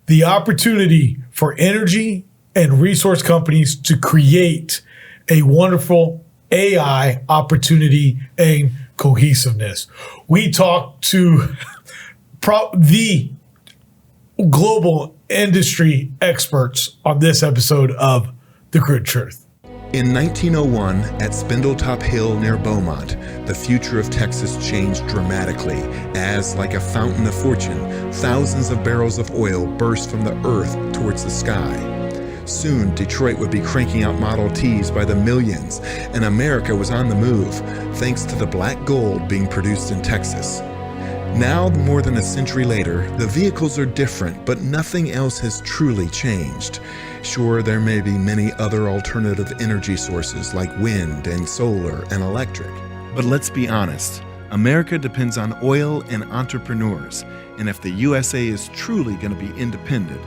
the opportunity for energy and resource companies to create a wonderful AI opportunity and cohesiveness. We talk to the global industry experts on this episode of The Crude Truth. In 1901, at Spindletop Hill near Beaumont, the future of Texas changed dramatically as, like a fountain of fortune, thousands of barrels of oil burst from the earth towards the sky. Soon, Detroit would be cranking out Model Ts by the millions, and America was on the move, thanks to the black gold being produced in Texas. Now, more than a century later, the vehicles are different, but nothing else has truly changed. Sure, there may be many other alternative energy sources like wind and solar and electric. But let's be honest, America depends on oil and entrepreneurs. And if the USA is truly going to be independent,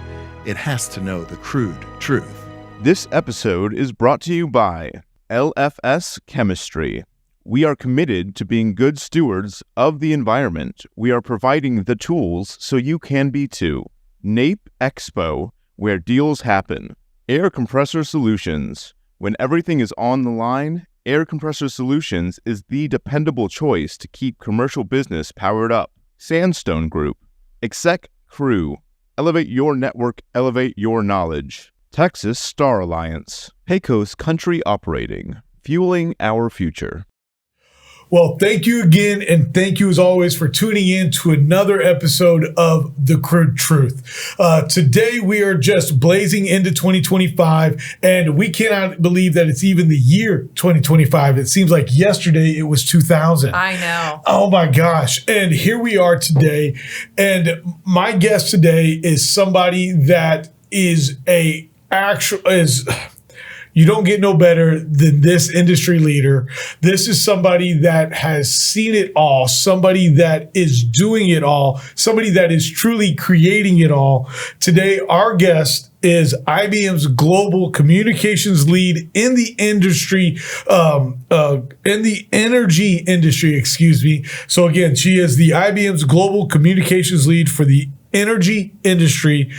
it has to know the crude truth. This episode is brought to you by LFS Chemistry. We are committed to being good stewards of the environment. We are providing the tools so you can be too. NAPE Expo, where deals happen. Air Compressor Solutions. When everything is on the line, Air Compressor Solutions is the dependable choice to keep commercial business powered up. Sandstone Group. Exec Crew. Elevate your network, elevate your knowledge. Texas Star Alliance. Pecos Country Operating. Fueling our future. Well, thank you again, and thank you as always for tuning in to another episode of The Crude Truth. Today we are just blazing into 2025, and we cannot believe that it's even the year 2025. It seems like yesterday it was 2000. I know. Oh my gosh. And here we are today, and my guest today is somebody that is you don't get no better than this industry leader. This is somebody that has seen it all, somebody that is doing it all, somebody that is truly creating it all. Today, our guest is IBM's global communications lead in the industry, in the energy industry, excuse me. So again, she is the IBM's global communications lead for the energy industry.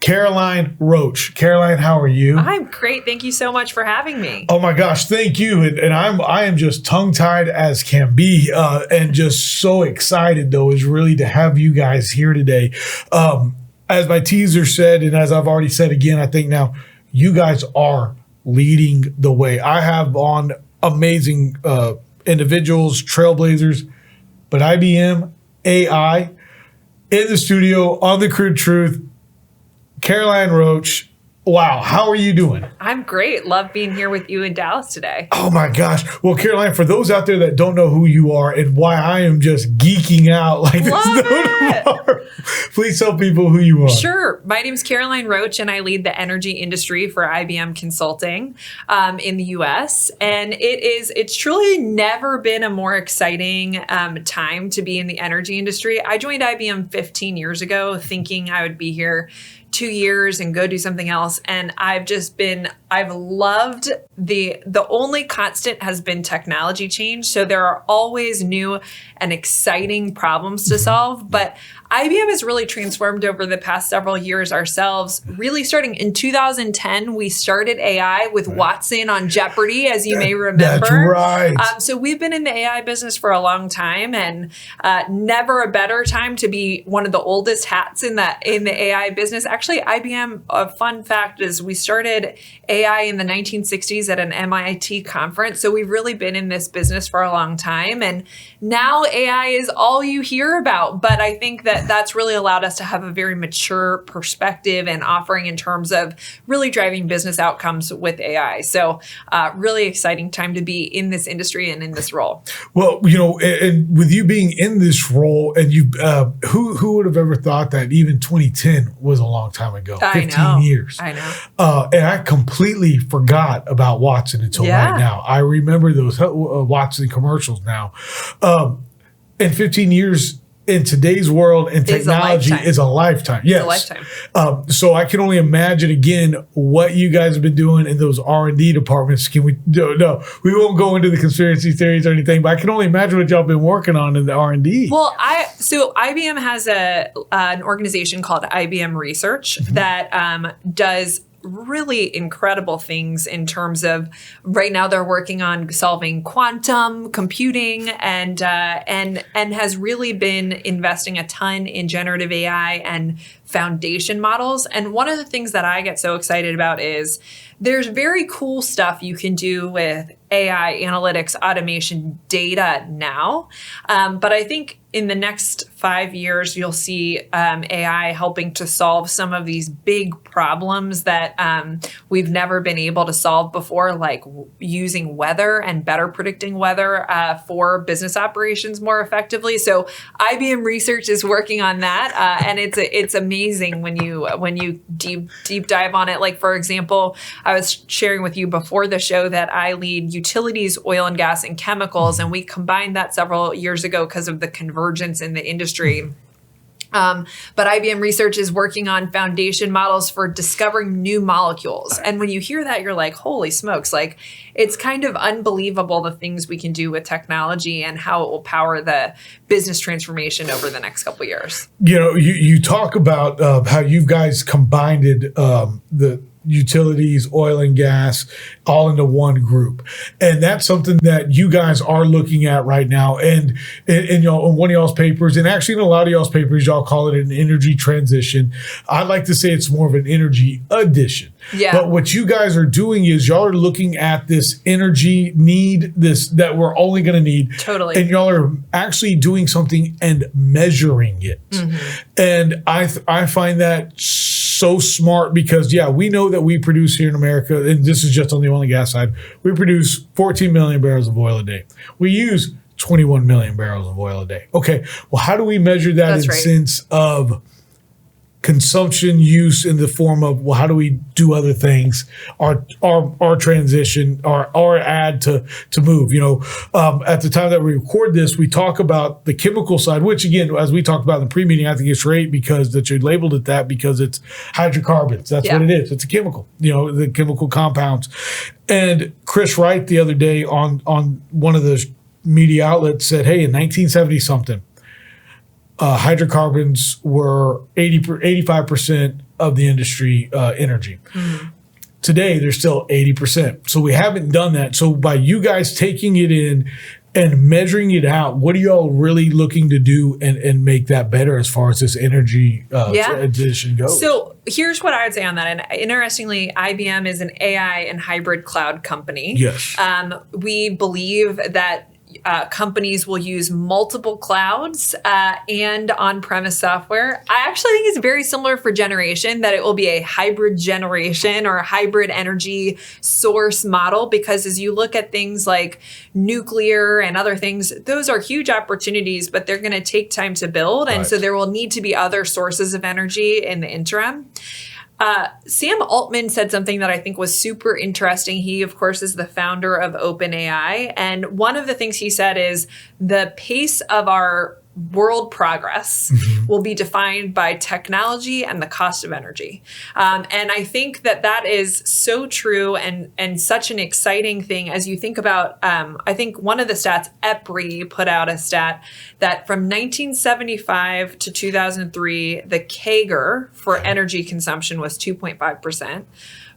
Caroline Roche. Caroline, how are you? I'm great. Thank you so much for having me. Oh my gosh, thank you. And I am just tongue-tied as can be, and just so excited though is really to have you guys here today. As my teaser said, and as I've already said again, I think now you guys are leading the way. I have on amazing individuals, trailblazers, but IBM AI in the studio on The Crude Truth. Caroline Roche, wow, how are you doing? I'm great. Love being here with you in Dallas today. Oh my gosh. Well, Caroline, for those out there that don't know who you are and why I am just geeking out like Love there's no tomorrow, please tell people who you are. Sure. My name's Caroline Roche, and I lead the energy industry for IBM Consulting in the U.S. And it's truly never been a more exciting time to be in the energy industry. I joined IBM 15 years ago thinking I would be here 2 years and go do something else. And I've loved the only constant has been technology change. So there are always new and exciting problems to solve. But IBM has really transformed over the past several years ourselves. Really starting in 2010, we started AI with Watson on Jeopardy, as you may remember. That's right. So we've been in the AI business for a long time, and never a better time to be one of the oldest hats in the AI business. Actually, IBM, a fun fact is we started AI in the 1960s at an MIT conference. So we've really been in this business for a long time. And now AI is all you hear about. But I think that's really allowed us to have a very mature perspective and offering in terms of really driving business outcomes with AI. So really exciting time to be in this industry and in this role. Well, and with you being in this role, and you, who would have ever thought that even 2010 was a long time ago? 15 years. I know. And I completely forgot about Watson until right now. I remember those Watson commercials now. And 15 years in today's world and Is a technology lifetime. is a lifetime. Yes. It's a lifetime. So I can only imagine again what you guys have been doing in those R&D departments. Can we? No, we won't go into the conspiracy theories or anything, but I can only imagine what y'all been working on in the R&D. Well, so IBM has an organization called IBM Research that does really incredible things in terms of right now they're working on solving quantum computing and has really been investing a ton in generative AI and foundation models. And one of the things that I get so excited about is there's very cool stuff you can do with AI analytics, automation, data now. But I think in the next 5 years, you'll see AI helping to solve some of these big problems that we've never been able to solve before, like using weather and better predicting weather for business operations more effectively. So IBM Research is working on that, and it's amazing when you deep dive on it. Like, for example, I was sharing with you before the show that I lead utilities, oil and gas, and chemicals, and we combined that several years ago because of the convergence in the industry. But IBM Research is working on foundation models for discovering new molecules. And when you hear that, you're like, holy smokes, like it's kind of unbelievable the things we can do with technology and how it will power the business transformation over the next couple of years. You know, you talk about how you guys combined the utilities, oil and gas, all into one group. And that's something that you guys are looking at right now. And in one of y'all's papers, and actually in a lot of y'all's papers, y'all call it an energy transition. I like to say it's more of an energy addition. Yeah. But what you guys are doing is y'all are looking at this energy need, that we're only going to need. Totally. And y'all are actually doing something and measuring it. And I find that so smart because, yeah, we know that we produce here in America, and this is just on the oil and gas side, we produce 14 million barrels of oil a day. We use 21 million barrels of oil a day. Okay, well, how do we measure that in sense of consumption use in the form of, well, how do we do other things, our transition, our add to move? You know, at the time that we record this, we talk about the chemical side, which again, as we talked about in the pre-meeting, I think it's great because that you labeled it that because it's hydrocarbons. That's what it is. It's a chemical, you know, the chemical compounds. And Chris Wright the other day on one of the media outlets said, hey, in 1970 something, hydrocarbons were 85% of the industry energy. Today, they're still 80%. So we haven't done that. So by you guys taking it in and measuring it out, what are y'all really looking to do and make that better as far as this energy addition goes? So here's what I would say on that. And interestingly, IBM is an AI and hybrid cloud company. Yes. We believe that companies will use multiple clouds and on-premise software. I actually think it's very similar for generation, that it will be a hybrid generation or a hybrid energy source model, because as you look at things like nuclear and other things, those are huge opportunities, but they're going to take time to build. And so there will need to be other sources of energy in the interim. Sam Altman said something that I think was super interesting. He, of course, is the founder of OpenAI. And one of the things he said is the pace of our world progress will be defined by technology and the cost of energy. And I think that is so true and such an exciting thing as you think about, I think one of the stats, EPRI put out a stat that from 1975 to 2003, the CAGR for energy consumption was 2.5%.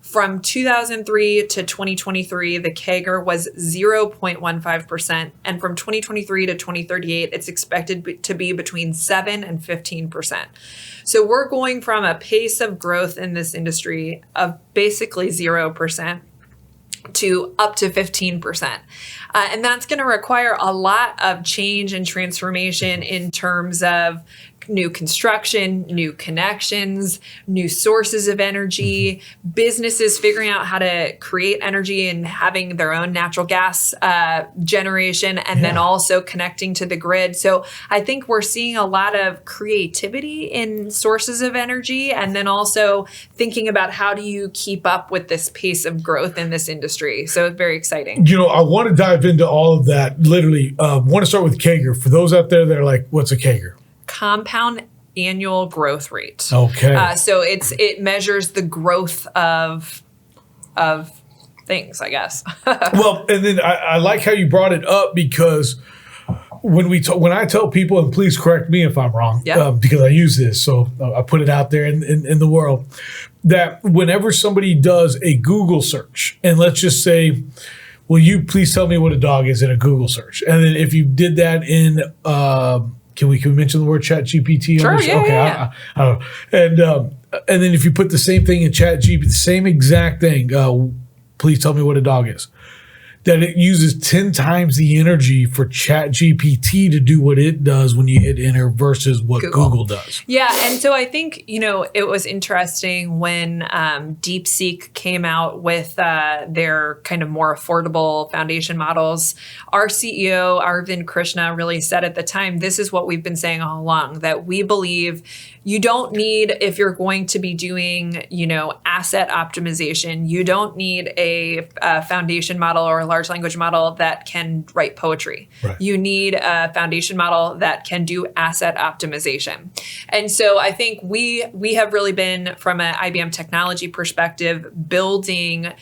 From 2003 to 2023, the CAGR was 0.15%. And from 2023 to 2038, it's expected to be between 7 and 15%. So we're going from a pace of growth in this industry of basically 0% to up to 15%. And that's going to require a lot of change and transformation in terms of new construction, new connections, new sources of energy, businesses figuring out how to create energy and having their own natural gas generation, and then also connecting to the grid. So I think we're seeing a lot of creativity in sources of energy, and then also thinking about how do you keep up with this pace of growth in this industry. So it's very exciting. You know, I want to dive into all of that. Literally, want to start with CAGR. For those out there that are like, what's a CAGR? compound annual growth rate. Okay. So it measures the growth of things, I guess. Well, and then I like how you brought it up, because when I tell people, and please correct me if I'm wrong, because I use this, so I put it out there in the world, that whenever somebody does a Google search, and let's just say, will you please tell me what a dog is in a Google search? And then if you did that in, can we mention the word Chat GPT? Sure, yeah. I don't know. And then if you put the same thing in Chat GPT, the same exact thing, please tell me what a dog is, that it uses 10 times the energy for Chat GPT to do what it does when you hit enter versus what Google does. Yeah. And so I think, it was interesting when DeepSeek came out with their kind of more affordable foundation models. Our CEO, Arvind Krishna, really said at the time, this is what we've been saying all along, that we believe you don't need, if you're going to be doing, asset optimization, you don't need a foundation model or a large language model that can write poetry. Right. You need a foundation model that can do asset optimization. And so I think we have really been, from an IBM technology perspective, building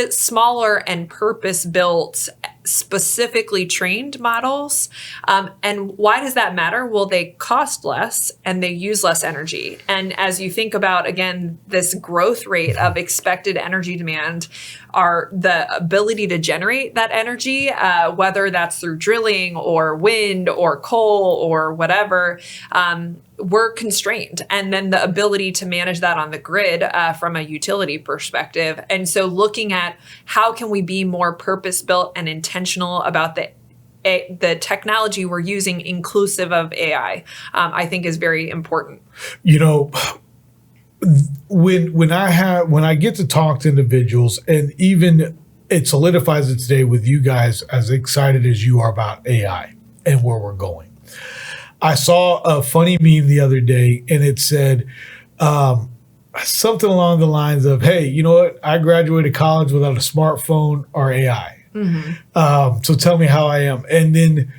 smaller and purpose-built, specifically trained models. And why does that matter? Well, they cost less and they use less energy. And as you think about, again, this growth rate of expected energy demand, are the ability to generate that energy, whether that's through drilling or wind or coal or whatever, we're constrained. And then the ability to manage that on the grid from a utility perspective. And so looking at how can we be more purpose-built and intentional about the technology we're using, inclusive of AI, I think is very important. When I get to talk to individuals, and even it solidifies it today with you guys, as excited as you are about AI and where we're going. I saw a funny meme the other day, and it said something along the lines of, hey, you know what? I graduated college without a smartphone or AI. Mm-hmm. So tell me how I am. And then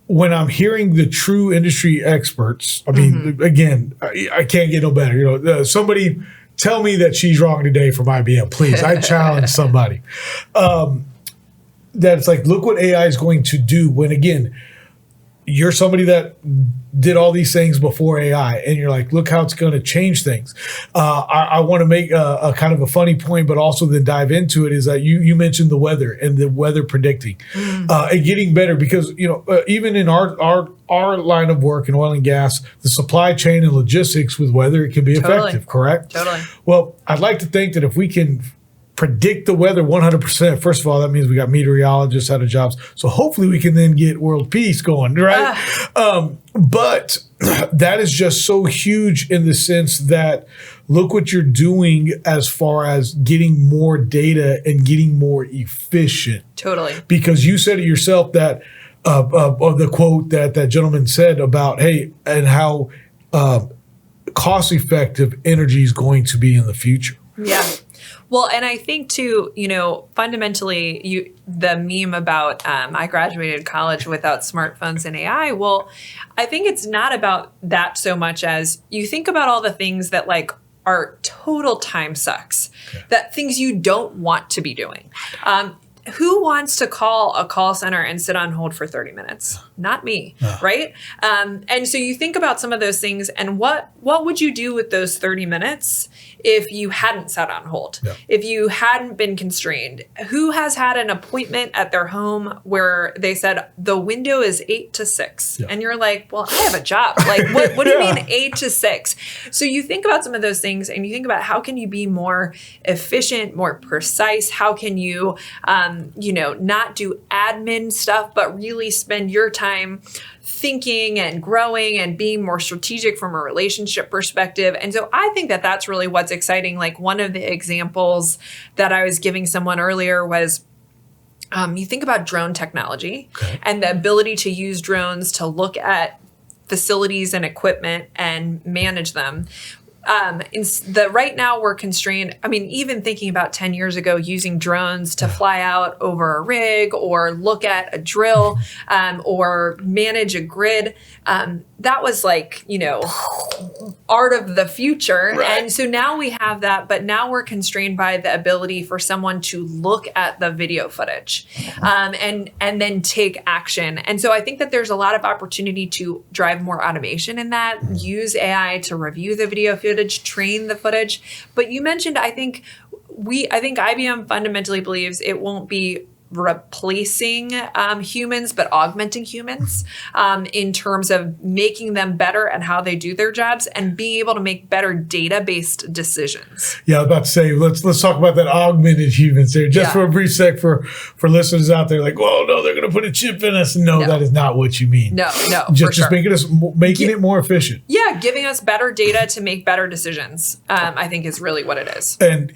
when I'm hearing the true industry experts, I mean, again, I can't get no better. Somebody tell me that she's wrong today from IBM, please. I challenge somebody. That's like, look what AI is going to do when, again, you're somebody that did all these things before AI, and you're like, look how it's going to change things. I want to make a kind of a funny point, but also then dive into it, is that you mentioned the weather and the weather predicting and getting better, because even in our line of work in oil and gas, the supply chain and logistics with weather, it can be effective, correct? Totally. Well, I'd like to think that if we can predict the weather 100%. First of all, that means we got meteorologists out of jobs. So hopefully we can then get world peace going, right? But that is just so huge in the sense that look what you're doing as far as getting more data and getting more efficient. Totally. Because you said it yourself that of the quote that gentleman said about, hey, and how cost effective energy is going to be in the future. Yeah. Well, and I think too, fundamentally, the meme about I graduated college without smartphones and AI. Well, I think it's not about that so much as you think about all the things that are total time sucks, that things you don't want to be doing. Who wants to call a call center and sit on hold for 30 minutes? Not me, right? And so you think about some of those things, and what would you do with those 30 minutes if you hadn't sat on hold, if you hadn't been constrained? Who has had an appointment at their home where they said the window is 8 to 6? And you're like, well, I have a job. What do you mean 8 to 6? So you think about some of those things, and you think about how can you be more efficient, more precise? How can you, not do admin stuff, but really spend your time thinking and growing and being more strategic from a relationship perspective. And so I think that that's really what's exciting. One of the examples that I was giving someone earlier was you think about drone technology and the ability to use drones to look at facilities and equipment and manage them. Right now we're constrained. I mean, even thinking about 10 years ago, using drones to fly out over a rig or look at a drill or manage a grid. that was like, art of the future. Right. And so now we have that, but now we're constrained by the ability for someone to look at the video footage and then take action. And so I think that there's a lot of opportunity to drive more automation in that, use AI to review the video footage, train the footage. But you mentioned, I think IBM fundamentally believes it won't be replacing humans, but augmenting humans in terms of making them better at how they do their jobs and being able to make better data-based decisions. Yeah, I was about to say, let's talk about that augmented humans there. Just for a brief sec for listeners out there like, well, no, they're going to put a chip in us. No, that is not what you mean. No, Just making it more efficient. Yeah, giving us better data to make better decisions, I think is really what it is. And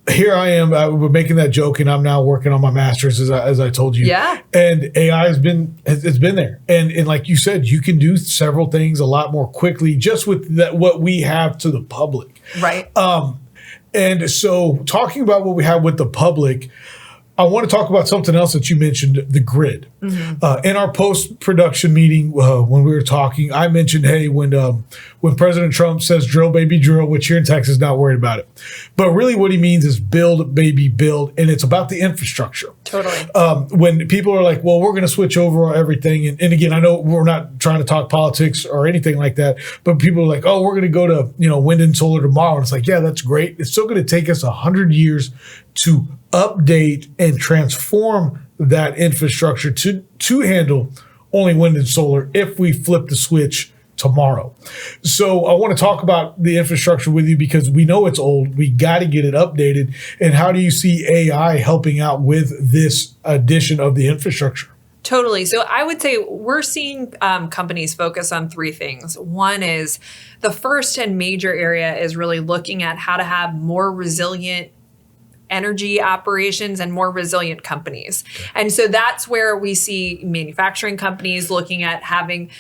here I am, we're making that joke, and I'm now working on my master's, as I told you. Yeah. And AI has been there. And like you said, you can do several things a lot more quickly just with what we have to the public. Right. And so talking about what we have with the public, I want to talk about something else that you mentioned, the grid. Mm-hmm. In our post-production meeting, when we were talking, I mentioned, hey, when President Trump says drill, baby, drill, which here in Texas, not worried about it. But really what he means is build, baby, build. And it's about the infrastructure. Totally. When people are like, well, we're going to switch over everything. And again, I know we're not trying to talk politics or anything like that. But people are like, oh, we're going to go to wind and solar tomorrow. And it's like, yeah, that's great. It's still going to take us 100 years to update and transform that infrastructure to handle only wind and solar if we flip the switch tomorrow. So I want to talk about the infrastructure with you because we know it's old. We got to get it updated. And how do you see AI helping out with this addition of the infrastructure? Totally. So I would say we're seeing companies focus on three things. One is the first and major area is really looking at how to have more resilient energy operations and more resilient companies. And so that's where we see manufacturing companies looking at having,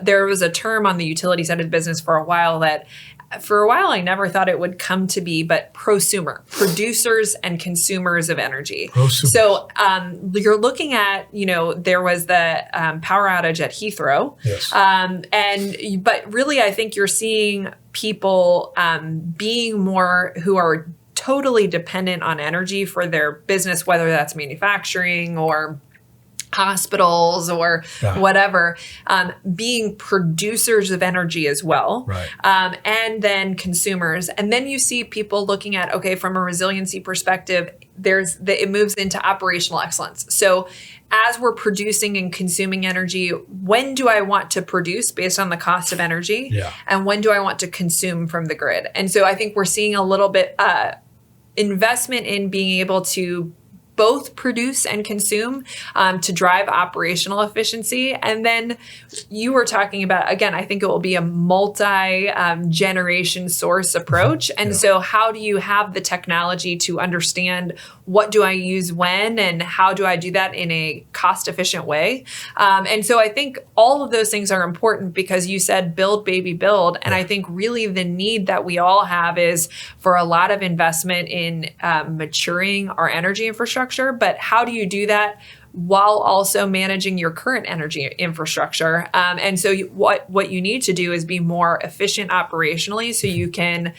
there was a term on the utility side of the business for a while I never thought it would come to be, but prosumer, producers and consumers of energy. Prosumer. So you're looking at, there was the power outage at Heathrow. Yes. But really, I think you're seeing people being more who are totally dependent on energy for their business, whether that's manufacturing or hospitals or whatever, being producers of energy as well, right. And then consumers. And then you see people looking at, okay, from a resiliency perspective, it moves into operational excellence. So as we're producing and consuming energy, when do I want to produce based on the cost of energy? Yeah. And when do I want to consume from the grid? And so I think we're seeing a little bit investment in being able to both produce and consume to drive operational efficiency. And then you were talking about, again, I think it will be a multi-generation source approach. And so how do you have the technology to understand what do I use when and how do I do that in a cost-efficient way? And so I think all of those things are important because you said build, baby, build. And I think really the need that we all have is for a lot of investment in maturing our energy infrastructure. But how do you do that while also managing your current energy infrastructure? And so what you need to do is be more efficient operationally so you can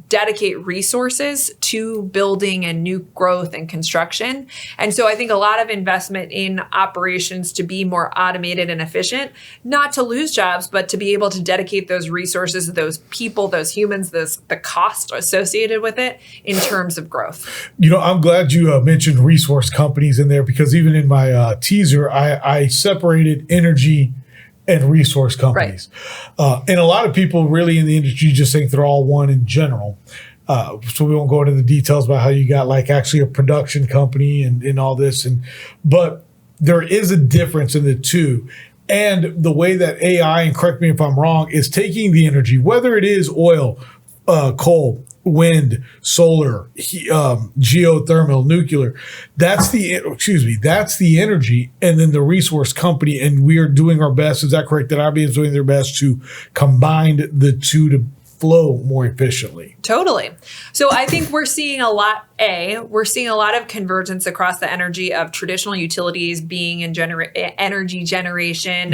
dedicate resources to building and new growth and construction. And so I think a lot of investment in operations to be more automated and efficient, not to lose jobs, but to be able to dedicate those resources, those people, those humans, the cost associated with it in terms of growth. I'm glad you mentioned resource companies in there because even in my teaser, I separated energy and resource companies. Right. And a lot of people really in the industry just think they're all one in general. So we won't go into the details about how you got like actually a production company and all this. But there is a difference in the two. And the way that AI, and correct me if I'm wrong, is taking the energy, whether it is oil, coal, wind, solar, geothermal, nuclear. That's the energy, and then the resource company. And we are doing our best. Is that correct? That IBM is doing their best to combine the two to flow more efficiently. Totally. So I think we're seeing a lot of convergence across the energy of traditional utilities being in energy generation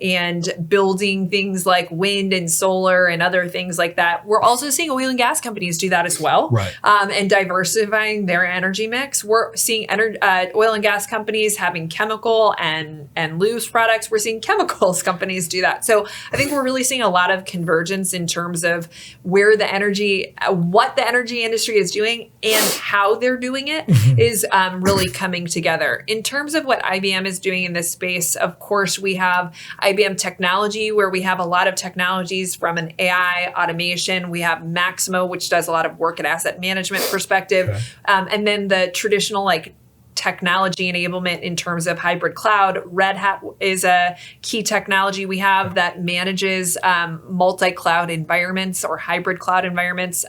and building things like wind and solar and other things like that. We're also seeing oil and gas companies do that as well, Right. And diversifying their energy mix. We're seeing oil and gas companies having chemical and lubes products. We're seeing chemicals companies do that. So I think we're really seeing a lot of convergence in terms of where the energy, what the energy industry is doing and how they're doing it is really coming together. In terms of what IBM is doing in this space, of course, we have IBM Technology, where we have a lot of technologies from an AI automation. We have Maximo, which does a lot of work and asset management perspective. Okay. And then the traditional technology enablement in terms of hybrid cloud. Red Hat is a key technology we have that manages multi-cloud environments or hybrid cloud environments.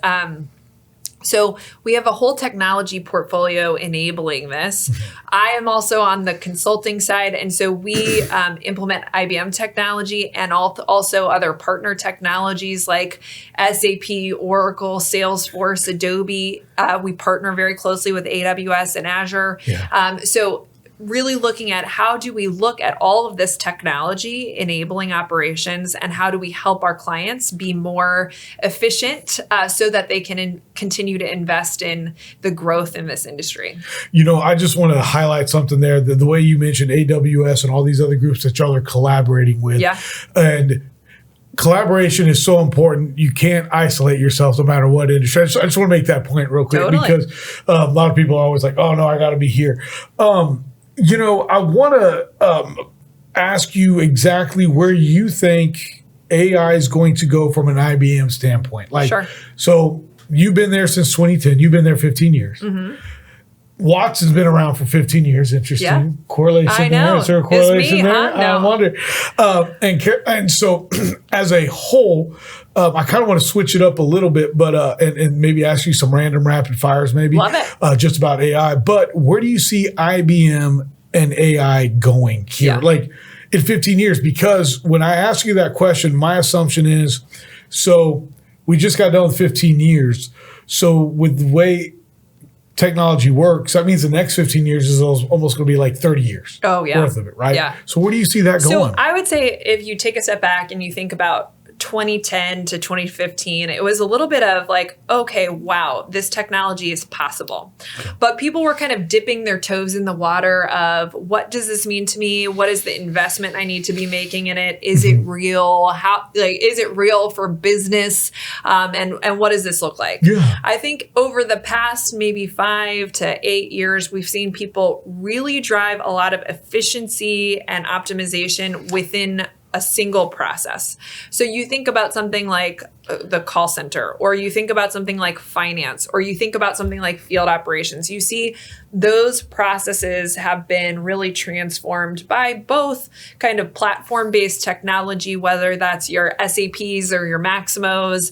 So we have a whole technology portfolio enabling this. I am also on the consulting side. And so we implement IBM technology and also other partner technologies like SAP, Oracle, Salesforce, Adobe. We partner very closely with AWS and Azure. Yeah. So really looking at how do we look at all of this technology enabling operations and how do we help our clients be more efficient so that they can continue to invest in the growth in this industry. I just want to highlight something there. The way you mentioned AWS and all these other groups that y'all are collaborating with. Yeah. And collaboration is so important. You can't isolate yourself no matter what industry. I just want to make that point real quick because a lot of people are always like, oh, no, I got to be here. I want to ask you exactly where you think AI is going to go from an IBM standpoint. Sure. So you've been there since 2010. You've been there 15 years. Mm-hmm. Watts has been around for 15 years. Interesting. Yeah. Correlation I know. there. Is there a correlation there? Huh? No. I wonder. And so as a whole, I kind of want to switch it up a little bit, but and maybe ask you some random rapid fires maybe. Love it. Just about AI. But where do you see IBM and AI going here? Yeah. In 15 years? Because when I ask you that question, my assumption is, so we just got done with 15 years. So with the way technology works, that means the next 15 years is almost going to be like 30 years worth of it, right? Yeah. So where do you see that going? So I would say if you take a step back and you think about 2010 to 2015, it was a little bit of okay, wow, this technology is possible. Okay. But people were kind of dipping their toes in the water of what does this mean to me? What is the investment I need to be making in it? Is it real? How is it real for business? And what does this look like? Yeah. I think over the past maybe 5 to 8 years, we've seen people really drive a lot of efficiency and optimization within a single process. So you think about something like the call center, or you think about something like finance, or you think about something like field operations. You see those processes have been really transformed by both kind of platform-based technology, whether that's your SAPs or your Maximos,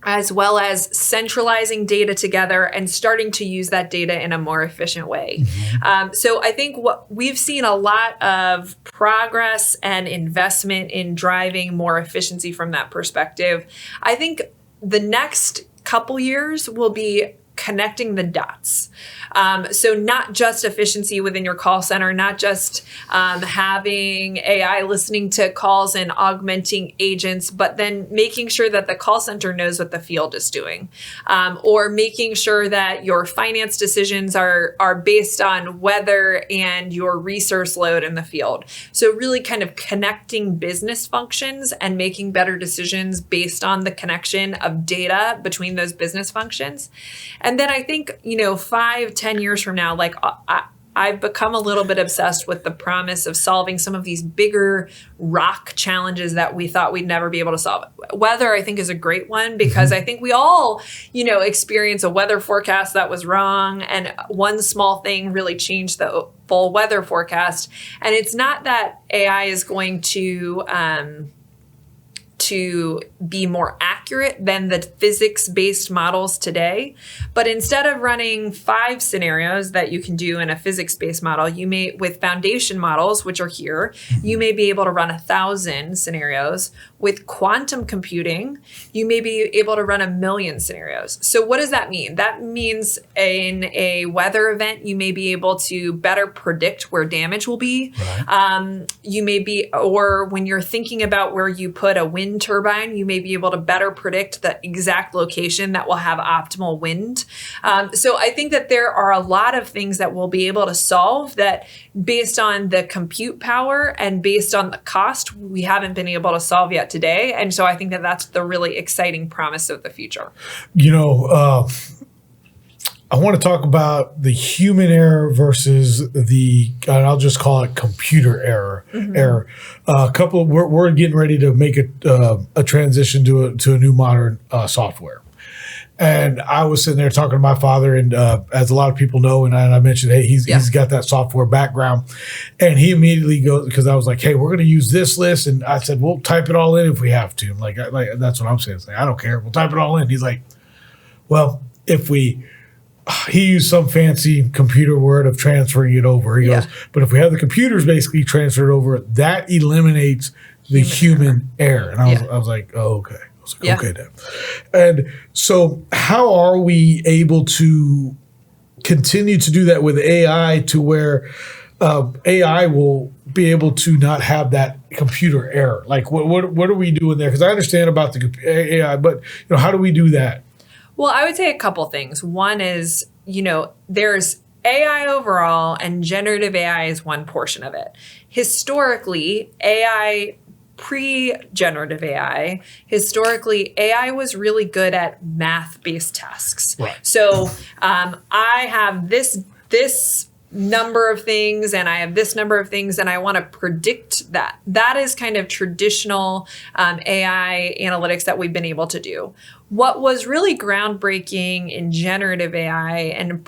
as well as centralizing data together and starting to use that data in a more efficient way. Mm-hmm. So I think what we've seen a lot of progress and investment in driving more efficiency from that perspective. I think the next couple years will be connecting the dots. So not just efficiency within your call center, not just having AI listening to calls and augmenting agents, but then making sure that the call center knows what the field is doing, or making sure that your finance decisions are based on weather and your resource load in the field. So really kind of connecting business functions and making better decisions based on the connection of data between those business functions. And then I think, 5-10 years from now, I've become a little bit obsessed with the promise of solving some of these bigger rock challenges that we thought we'd never be able to solve. Weather, I think, is a great one because I think we all, experience a weather forecast that was wrong, and one small thing really changed the full weather forecast. And it's not that AI is going to be more accurate accurate than the physics-based models today. But instead of running 5 scenarios that you can do in a physics-based model, you may, with foundation models, which are here, you may be able to run 1,000 scenarios. With quantum computing, you may be able to run 1,000,000 scenarios. So what does that mean? That means in a weather event, you may be able to better predict where damage will be. Right. You may be, or when you're thinking about where you put a wind turbine, you may be able to better predict the exact location that will have optimal wind. So I think that there are a lot of things that we'll be able to solve that based on the compute power and based on the cost, we haven't been able to solve yet today. And so I think that that's the really exciting promise of the future. You know, I want to talk about the human error versus the, and I'll just call it computer error. We're getting ready to make a transition to a new modern software. And I was sitting there talking to my father, and as a lot of people know, and I mentioned, hey, he's got that software background. And he immediately goes, because I was like, hey, we're going to use this list. And I said, we'll type it all in if we have to. Like that's what I'm saying. It's like, I don't care. We'll type it all in. He's like, well, he used some fancy computer word of transferring it over. He goes, but if we have the computers basically transfer it over, that eliminates the human error. And I was like, oh, okay. Okay, then. And so how are we able to continue to do that with AI to where AI will be able to not have that computer error? Like what are we doing there? Because I understand about the AI, but how do we do that? Well, I would say a couple things. One is, there's AI overall, and generative AI is one portion of it. Historically, pre-generative AI, AI was really good at math-based tasks. Right. So I have this number of things and I have this number of things and I want to predict that. That is kind of traditional AI analytics that we've been able to do. What was really groundbreaking in generative AI and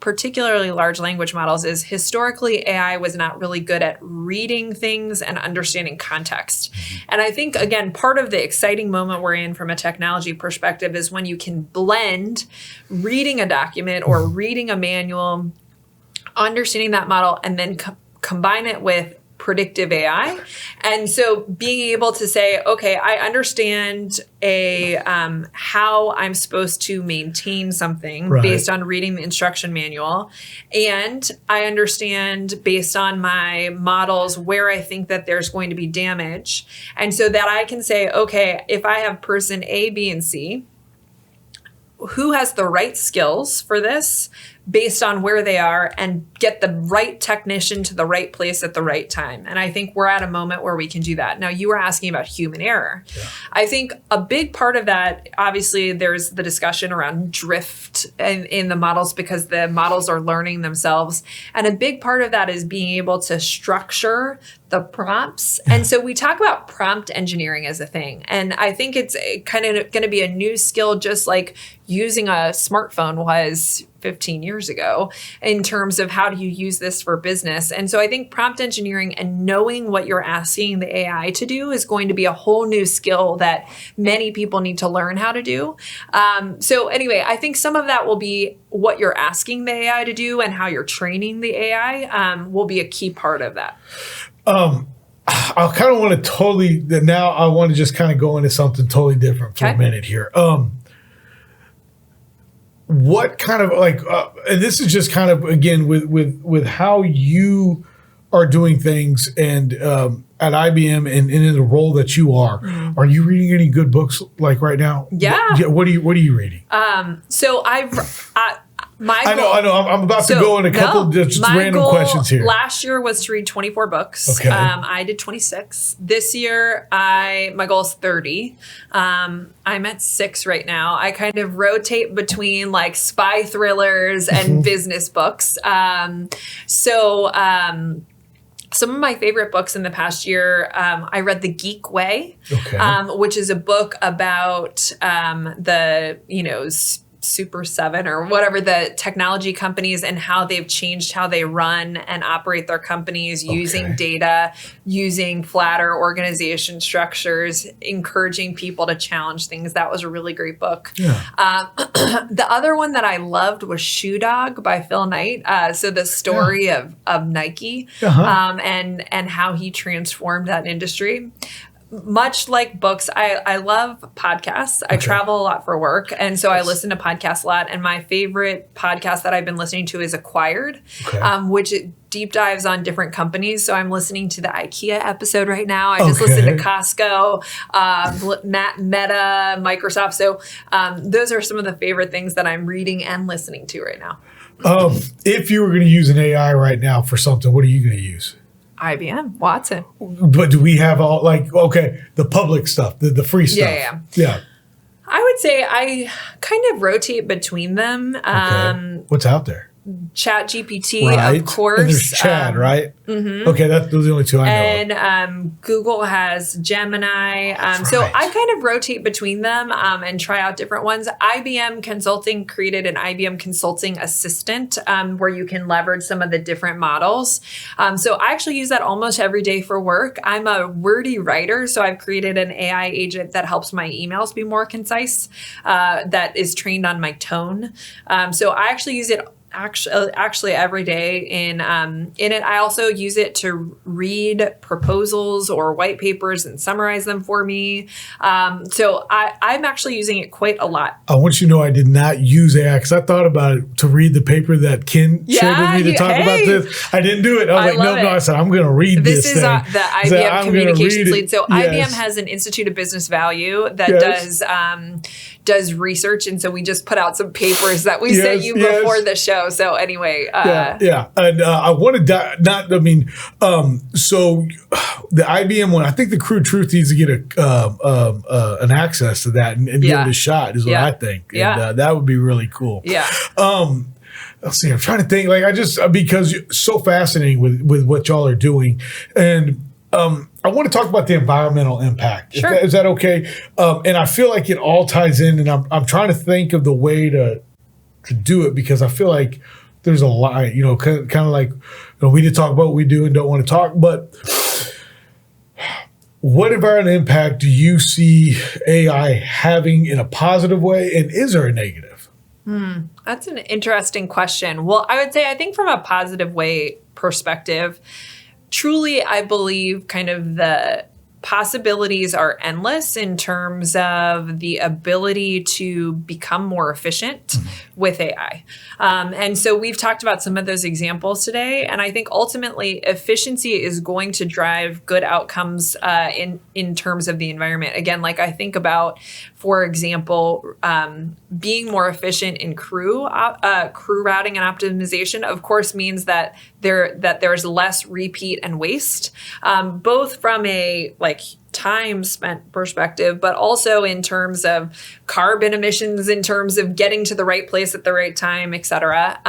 particularly large language models is historically AI was not really good at reading things and understanding context. And I think, again, part of the exciting moment we're in from a technology perspective is when you can blend reading a document or reading a manual, understanding that model, and then combine it with predictive AI. And so being able to say, okay, I understand how I'm supposed to maintain something based on reading the instruction manual. And I understand based on my models where I think that there's going to be damage. And so that I can say, okay, if I have person A, B, and C, who has the right skills for this based on where they are, and get the right technician to the right place at the right time. And I think we're at a moment where we can do that. Now, you were asking about human error. Yeah. I think a big part of that, obviously, there's the discussion around drift in the models because the models are learning themselves. And a big part of that is being able to structure the prompts. And so we talk about prompt engineering as a thing. And I think it's kind of going to be a new skill, just like using a smartphone was 15 years ago, in terms of how do you use this for business. And so I think prompt engineering and knowing what you're asking the AI to do is going to be a whole new skill that many people need to learn how to do. So anyway, I think some of that will be what you're asking the AI to do and how you're training the AI will be a key part of that. I kind of want to now I want to just kind of go into something totally different for a minute here. What kind of and this is just kind of, again, with how you are doing things and at IBM and in the role that you are you reading any good books like right now? Yeah. What are you reading? So I know. I'm about to go in a couple just random questions here. Last year was to read 24 books. Okay. I did 26. This year, my goal is 30. I'm at 6 right now. I kind of rotate between like spy thrillers and business books. Some of my favorite books in the past year, I read The Geek Way, which is a book about Super 7 or whatever the technology companies and how they've changed how they run and operate their companies using data, using flatter organization structures, encouraging people to challenge things. That was a really great book. Yeah. The other one that I loved was Shoe Dog by Phil Knight. So the story of Nike and how he transformed that industry. Much like books, I love podcasts. I travel a lot for work. And so I listen to podcasts a lot. And my favorite podcast that I've been listening to is Acquired, which deep dives on different companies. So I'm listening to the IKEA episode right now. I just listened to Costco, Meta, Microsoft. So those are some of the favorite things that I'm reading and listening to right now. If you were going to use an AI right now for something, what are you going to use? IBM Watson. But do we have all the public stuff, the free stuff? Yeah. I would say I kind of rotate between them. What's out there? Chat GPT, of course. And there's Chad, right? Mm-hmm. Okay, those are the only two I know. And Google has Gemini. So I kind of rotate between them and try out different ones. IBM Consulting created an IBM Consulting Assistant where you can leverage some of the different models. So I actually use that almost every day for work. I'm a wordy writer, so I've created an AI agent that helps my emails be more concise, that is trained on my tone. So I actually use it actually every day in it. I also use it to read proposals or white papers and summarize them for me. So I'm actually using it quite a lot. I want you to know I did not use AI because I thought about it to read the paper that Ken shared with me to talk about this. I didn't do it. I was no. I said, I'm going to read this. This is the IBM communications lead. So IBM has an Institute of Business Value that does research. And so we just put out some papers that we sent you before the show. So anyway. And I wanted to, so the IBM one, I think the Crude Truth needs to get an access to that and give it a shot is what I think. And that would be really cool. Yeah. Let's see, I'm trying to think, because it's so fascinating with what y'all are doing. And I want to talk about the environmental impact. Sure. Is that okay? And I feel like it all ties in, and I'm trying to think of the way to do it because I feel like there's a lot, kind of like we did talk about what we do and don't want to talk, but what environmental impact do you see AI having in a positive way, and is there a negative? That's an interesting question. Well, I would say I think from a positive way perspective, truly, I believe kind of the possibilities are endless in terms of the ability to become more efficient with AI. And so we've talked about some of those examples today. And I think ultimately efficiency is going to drive good outcomes in terms of the environment. Again, like I think about, for example, being more efficient in crew routing and optimization, of course, means that there's less repeat and waste, both from a time spent perspective, but also in terms of carbon emissions, in terms of getting to the right place at the right time, et cetera.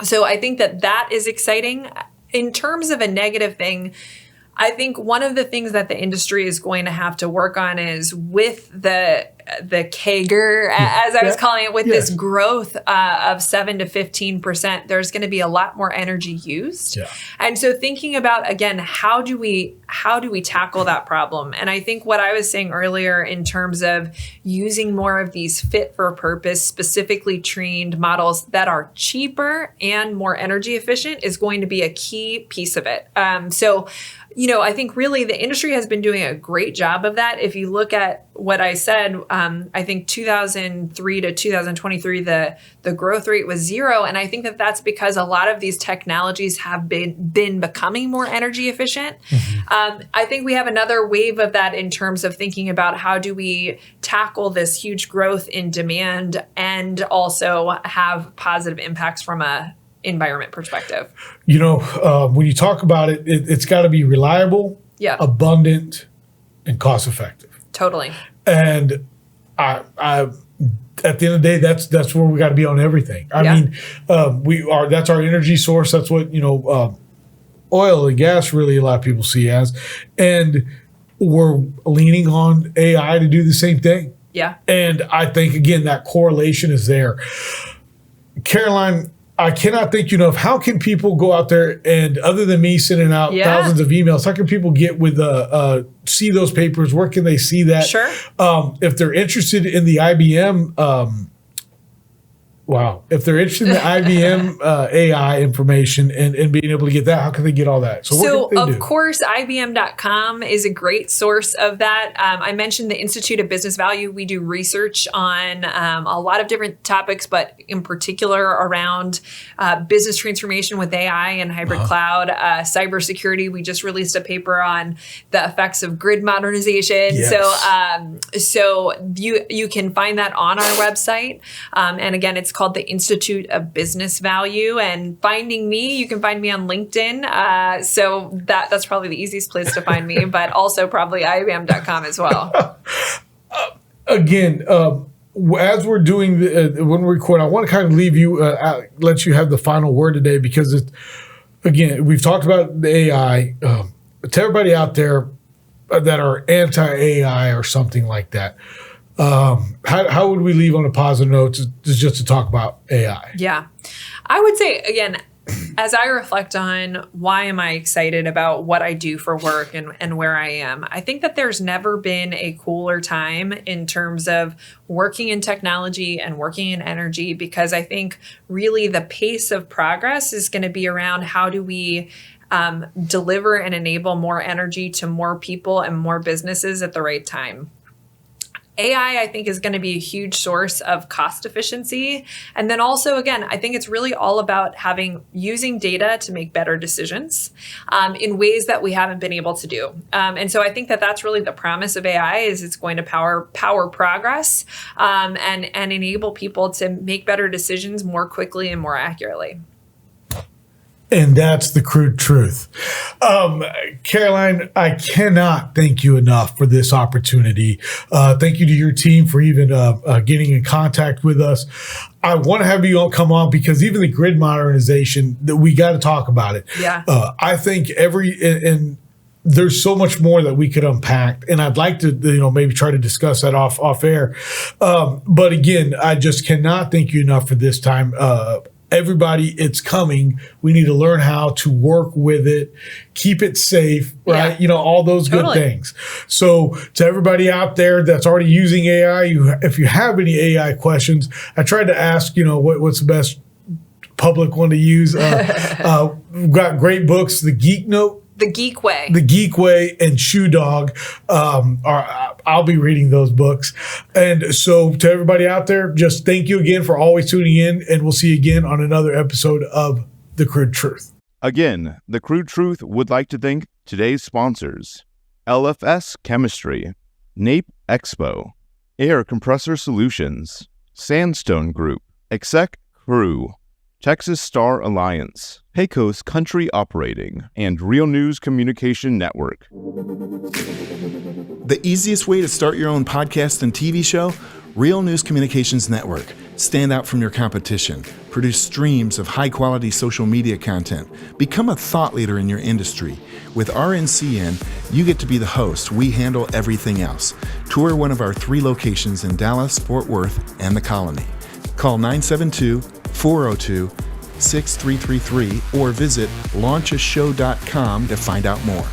So I think that is exciting. In terms of a negative thing, I think one of the things that the industry is going to have to work on is with the CAGR, as I was calling it, with this growth of 7 to 15%, there's going to be a lot more energy used. Yeah. And so thinking about, again, how do we tackle that problem? And I think what I was saying earlier in terms of using more of these fit for purpose, specifically trained models that are cheaper and more energy efficient is going to be a key piece of it. I think really the industry has been doing a great job of that. If you look at what I said, I think 2003 to 2023, the growth rate was 0. And I think that's because a lot of these technologies have been becoming more energy efficient. I think we have another wave of that in terms of thinking about how do we tackle this huge growth in demand and also have positive impacts from a environment perspective. When you talk about it, it's got to be reliable, abundant, and cost effective. Totally. And I at the end of the day, that's where we got to be on everything. I mean, that's our energy source. That's what oil and gas really a lot of people see as, and we're leaning on AI to do the same thing. Yeah. And I think, again, that correlation is there. Caroline, I cannot thank you enough. How can people go out there and, other than me sending out thousands of emails, how can people get with see those papers? Where can they see that? Sure. If they're interested in the IBM, if they're interested in the IBM AI information and being able to get that, how can they get all that? So of course, IBM.com is a great source of that. I mentioned the Institute of Business Value. We do research on a lot of different topics, but in particular around business transformation with AI and hybrid cloud, cybersecurity. We just released a paper on the effects of grid modernization. Yes. So you can find that on our website. And again, it's called the Institute of Business Value. And finding me, you can find me on LinkedIn. So that's probably the easiest place to find me, but also probably IBM.com as well. Again, as we're doing when we record, I want to kind of leave you, let you have the final word today, because again, we've talked about the AI. To everybody out there that are anti-AI or something like that, how would we leave on a positive note just to talk about AI? Yeah. I would say, again, as I reflect on why am I excited about what I do for work and where I am, I think that there's never been a cooler time in terms of working in technology and working in energy, because I think really the pace of progress is going to be around how do we deliver and enable more energy to more people and more businesses at the right time. AI, I think, is going to be a huge source of cost efficiency. And then also, again, I think it's really all about using data to make better decisions in ways that we haven't been able to do. And so I think that that's really the promise of AI, is it's going to power progress and enable people to make better decisions more quickly and more accurately. And that's the crude truth. Caroline, I cannot thank you enough for this opportunity. Thank you to your team for even getting in contact with us. I want to have you all come on because even the grid modernization, that we got to talk about it. Yeah. I think and there's so much more that we could unpack, and I'd like to, maybe try to discuss that off air. But again, I just cannot thank you enough for this time. Everybody, it's coming. We need to learn how to work with it, keep it safe, right? Yeah. All those good things. So to everybody out there that's already using AI, if you have any AI questions, I tried to ask, what's the best public one to use. We've got great books, The Geek Note, The Geek Way. The Geek Way, and Shoe Dog. I'll be reading those books. And so to everybody out there, just thank you again for always tuning in, and we'll see you again on another episode of The Crude Truth. Again, The Crude Truth would like to thank today's sponsors: LFS Chemistry, NAPE Expo, Air Compressor Solutions, Sandstone Group, Exec Crew, Texas Star Alliance, Pecos Country Operating, and Real News Communication Network. The easiest way to start your own podcast and TV show? Real News Communications Network. Stand out from your competition. Produce streams of high-quality social media content. Become a thought leader in your industry. With RNCN, you get to be the host. We handle everything else. Tour one of our 3 locations in Dallas, Fort Worth, and the Colony. Call 972-402-6333 or visit launchashow.com to find out more.